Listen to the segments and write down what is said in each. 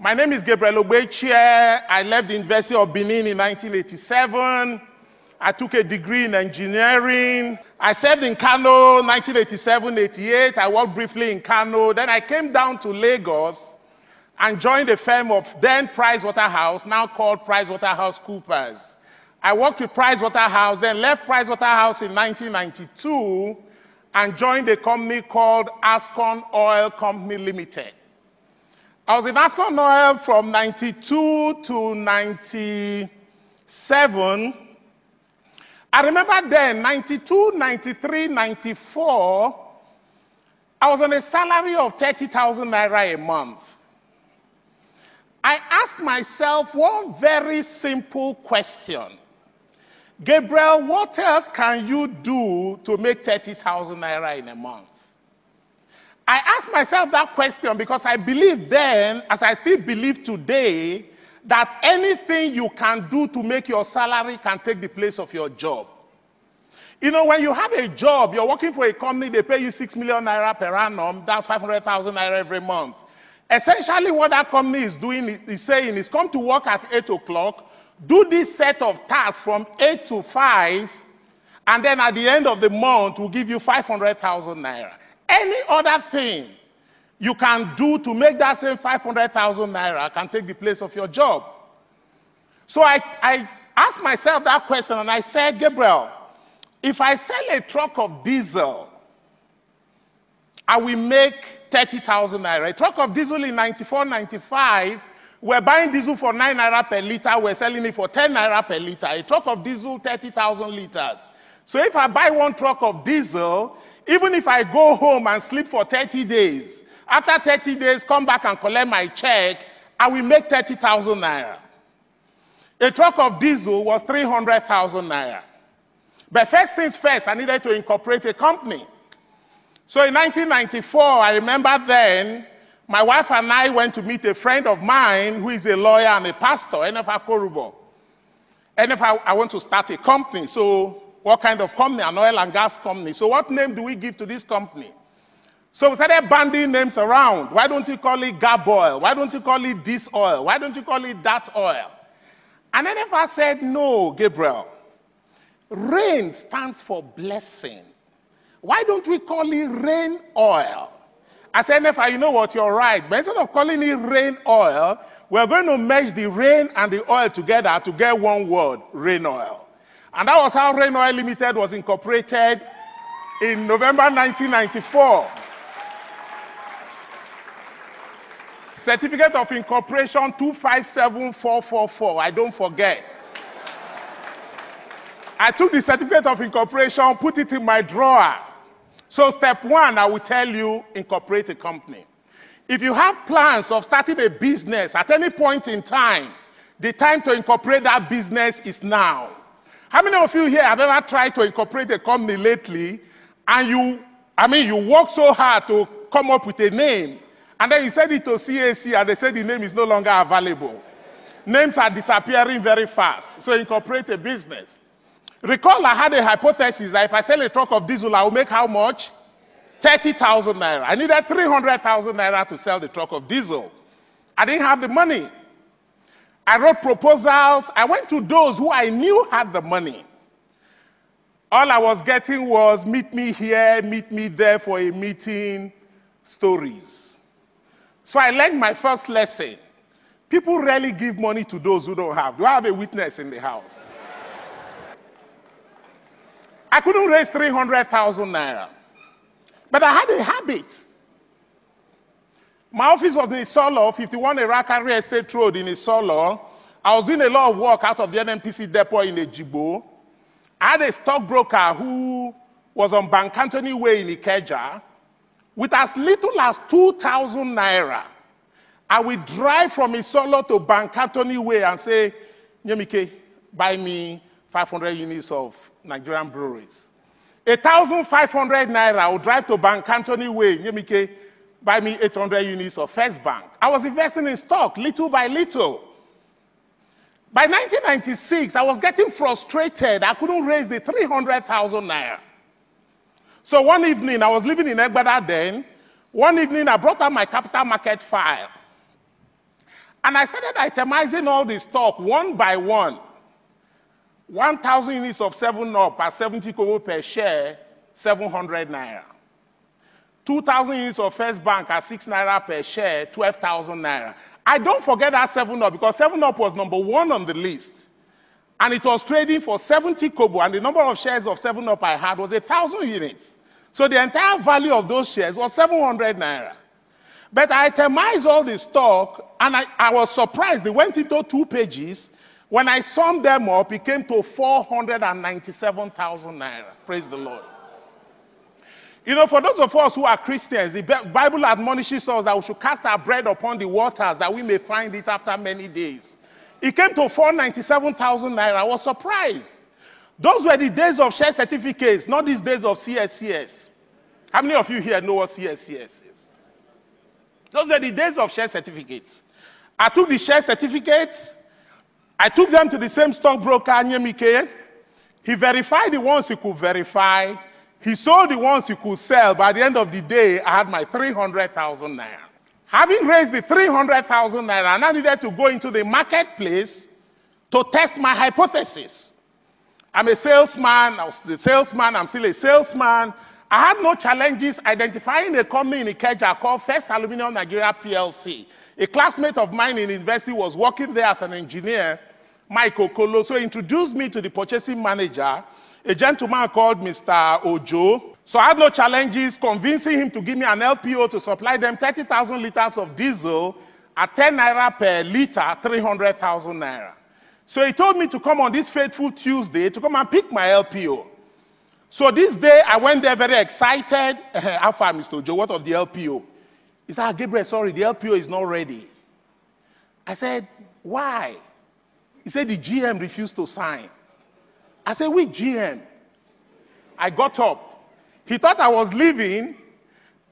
My name is Gabriel Ogbechie. I left the University of Benin in 1987. I took a degree in engineering. I served in Kano 1987-88. I worked briefly in Kano. Then I came down to Lagos and joined a firm of then Pricewaterhouse, now called PricewaterhouseCoopers. I worked with Pricewaterhouse, then left Pricewaterhouse in 1992 and joined a company called Ascon Oil Company Limited. I was in Ascon Oil from 92 to 97. I remember then, 92, 93, 94, I was on a salary of 30,000 naira a month. I asked myself one very simple question. Gabriel, what else can you do to make 30,000 naira in a month? I asked myself that question because I believed then, as I still believe today, that anything you can do to make your salary can take the place of your job. You know, when you have a job, you're working for a company, they pay you 6 million naira per annum, that's 500,000 naira every month. Essentially what that company is doing is saying is come to work at 8 o'clock, do this set of tasks from 8 to 5, and then at the end of the month, we'll give you 500,000 naira. Any other thing you can do to make that same 500,000 naira can take the place of your job. So I asked myself that question and I said, Gabriel, if I sell a truck of diesel, I will make 30,000 naira. A truck of diesel in 94, 95, we're buying diesel for 9 naira per liter, we're selling it for 10 naira per liter. A truck of diesel, 30,000 liters. So if I buy one truck of diesel, even if I go home and sleep for 30 days, after 30 days, come back and collect my check, I will make 30,000 naira. A truck of diesel was 300,000 naira. But first things first, I needed to incorporate a company. So in 1994, I remember then, my wife and I went to meet a friend of mine who is a lawyer and a pastor, NFA Korubo. NFA, I want to start a company. So what kind of company? An oil and gas company. So what name do we give to this company? So we started banding names around. Why don't you call it Gab Oil? Why don't you call it this oil? Why don't you call it that oil? And NFA said, no, Gabriel. Rain stands for blessing. Why don't we call it rain oil? I said, NFA, you know what, you're right. But instead of calling it rain oil, we're going to merge the rain and the oil together to get one word, rain oil. And that was how Rain Oil Limited was incorporated in November 1994. Certificate of Incorporation 257444, I don't forget. I took the Certificate of Incorporation, put it in my drawer. So step one, I will tell you, incorporate a company. If you have plans of starting a business at any point in time, the time to incorporate that business is now. How many of you here have ever tried to incorporate a company lately and you worked so hard to come up with a name and then you send it to CAC and they say the name is no longer available? Names are disappearing very fast, so incorporate a business. Recall I had a hypothesis that if I sell a truck of diesel, I will make how much? 30,000 naira. I needed 300,000 naira to sell the truck of diesel. I didn't have the money. I wrote proposals. I went to those who I knew had the money. All I was getting was meet me here, meet me there for a meeting, stories. So I learned my first lesson. People rarely give money to those who don't have. Do I have a witness in the house? I couldn't raise 300,000 naira. But I had a habit. My office was in Isolo, 51 Irakari Estate Road in Isolo. I was doing a lot of work out of the NNPC depot in Ejibo. I had a stockbroker who was on Bankantoni Way in Ikeja. With as little as 2,000 naira, I would drive from Isolo to Bankantoni Way and say, Nyemike, buy me 500 units of Nigerian breweries. 1,500 naira, I would drive to Bankantoni Way, Nyemike, buy me 800 units of First Bank. I was investing in stock, little by little. By 1996, I was getting frustrated. I couldn't raise the 300,000 naira. So one evening, I was living in Egbada then. One evening, I brought out my capital market file. And I started itemizing all the stock one by one. 1,000 units of 7-Up at 70 kobo per share, 700 naira. 2,000 units of First Bank at 6 naira per share, 12,000 naira. I don't forget that 7-Up because 7-Up was number 1 on the list. And it was trading for 70 kobo, and the number of shares of 7-Up I had was 1,000 units. So the entire value of those shares was 700 naira. But I itemized all the stock, and I was surprised. They went into 2 pages. When I summed them up, it came to 497,000 naira. Praise the Lord. You know, for those of us who are Christians, the Bible admonishes us that we should cast our bread upon the waters that we may find it after many days. It came to 497,000 naira. I was surprised. Those were the days of share certificates, not these days of CSCS. How many of you here know what CSCS is? Those were the days of share certificates. I took the share certificates. I took them to the same stockbroker, Nyemike. He verified the ones he could verify. He sold the ones he could sell. By the end of the day, I had my 300,000 naira. Having raised the 300,000 naira, I now needed to go into the marketplace to test my hypothesis. I'm a salesman. I was the salesman. I'm still a salesman. I had no challenges identifying a company in Ikeja called First Aluminium Nigeria PLC. A classmate of mine in university was working there as an engineer, Mike Okolo, so he introduced me to the purchasing manager, a gentleman called Mr. Ojo. So I had no challenges convincing him to give me an LPO to supply them 30,000 liters of diesel at 10 naira per liter, 300,000 naira. So he told me to come on this fateful Tuesday to come and pick my LPO. So this day, I went there very excited. How far, Mr. Ojo? What of the LPO? He said, Gabriel, sorry, the LPO is not ready. I said, why? He said, the GM refused to sign. I said, which GM? I got up. He thought I was leaving.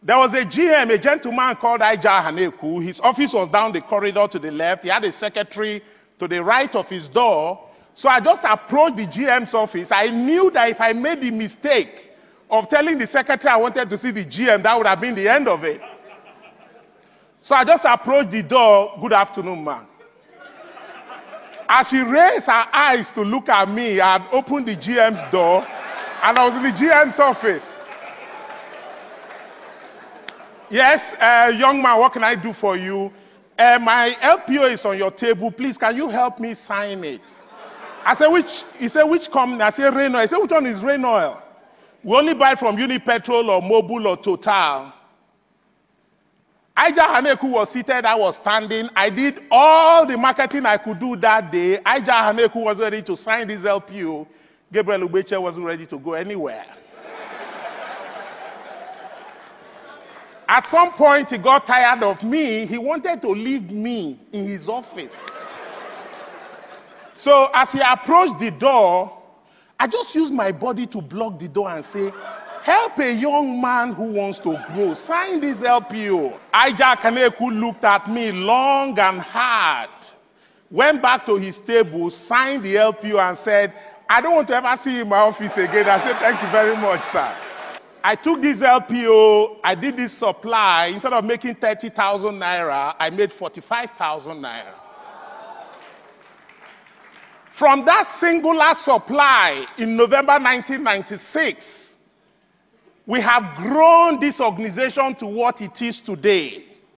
There was a GM, a gentleman called Aija Haneku. His office was down the corridor to the left. He had a secretary to the right of his door. So I just approached the GM's office. I knew that if I made the mistake of telling the secretary I wanted to see the GM, that would have been the end of it. So I just approached the door. Good afternoon, ma'am. As she raised her eyes to look at me, I had opened the GM's door, and I was in the GM's office. Yes, young man, what can I do for you? My LPO is on your table. Please, can you help me sign it? I said, he said, which company? I said, Rain Oil. He said, which one is Rain Oil? We only buy from Unipetrol or Mobil or Total. Aija Haneku was seated, I was standing. I did all the marketing I could do that day. Aija Haneku was ready to sign this LPO. Gabriel Ogbechie wasn't ready to go anywhere. At some point, he got tired of me. He wanted to leave me in his office. So as he approached the door, I just used my body to block the door and say, help a young man who wants to grow. Sign this LPO. Aija Haneku looked at me long and hard, went back to his table, signed the LPO and said, I don't want to ever see you in my office again. I said, thank you very much, sir. I took this LPO, I did this supply. Instead of making 30,000 naira, I made 45,000 naira. From that singular supply in November 1996, we have grown this organization to what it is today.